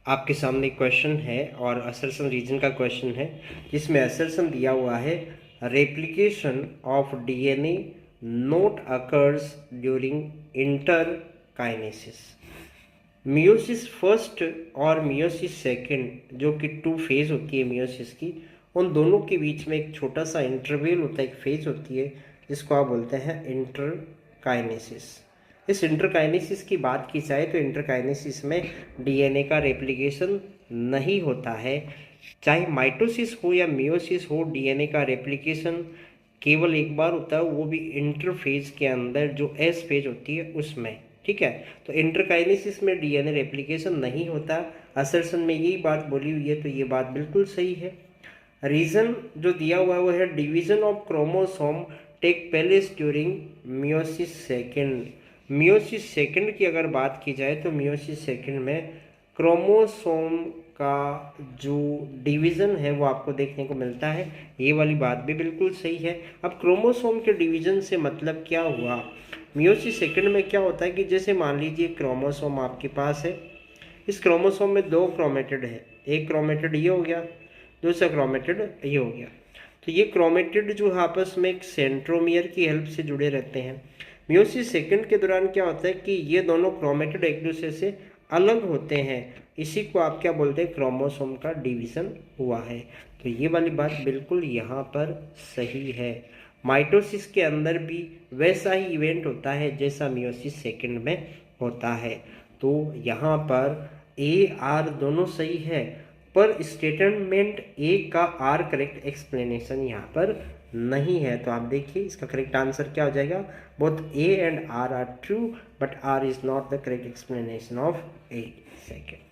आपके सामने क्वेश्चन है और असर्शन रीजन का क्वेश्चन है, जिसमें असर्शन दिया हुआ है replication of DNA note occurs during interkinesis. Meiosis first और मियोसिस सेकंड जो कि 2 फेज होती है मियोसिस की, उन दोनों के बीच में एक छोटा सा इंटरवेल होता है, एक फेज होती है जिसको आप बोलते हैं इंटरकाइनेसिस। इस इंटरकाइनेसिस की बात की जाए तो इंटरकाइनेसिस में डीएनए का रेप्लिकेशन नहीं होता है। चाहे माइटोसिस हो या मियोसिस हो, डीएनए का रेप्लिकेशन केवल एक बार होता है, वो भी इंटरफेज के अंदर जो एस फेज होती है उसमें। ठीक है, तो इंटरकाइनेसिस में डीएनए रेप्लिकेशन नहीं होता। असर्शन में यही बात बोली हुई है, तो ये बात बिल्कुल सही है। रीजन जो दिया हुआ है वो है division of chromosome take place during meiosis second. Meiosis second की अगर बात की जाए तो मियोसिस सेकेंड में क्रोमोसोम का जो डिवीज़न है वो आपको देखने को मिलता है। ये वाली बात भी बिल्कुल सही है। अब क्रोमोसोम के डिवीज़न से मतलब क्या हुआ? मियोसिस सेकेंड में क्या होता है कि जैसे मान लीजिए क्रोमोसोम आपके पास है, इस क्रोमोसोम में 2 क्रोमेटिड है, एक क्रोमेटिड ये हो गया, दूसरा क्रोमेटिड ये हो गया। तो ये क्रोमेटिड जो है आपस में एक सेंट्रोमियर की हेल्प से जुड़े रहते हैं। मियोसिस सेकंड के दौरान क्या होता है कि ये दोनों क्रोमेटिड एक दूसरे से अलग होते हैं, इसी को आप क्या बोलते हैं, क्रोमोसोम का डिवीज़न हुआ है। तो ये वाली बात बिल्कुल यहाँ पर सही है। माइटोसिस के अंदर भी वैसा ही इवेंट होता है जैसा मियोसिस सेकंड में होता है। तो यहाँ पर ए आर दोनों सही है, पर स्टेटमेंट ए का आर करेक्ट एक्सप्लेनेशन यहाँ पर नहीं है। तो आप देखिए इसका करेक्ट आंसर क्या हो जाएगा, both A and R true but R is not the correct explanation of A second.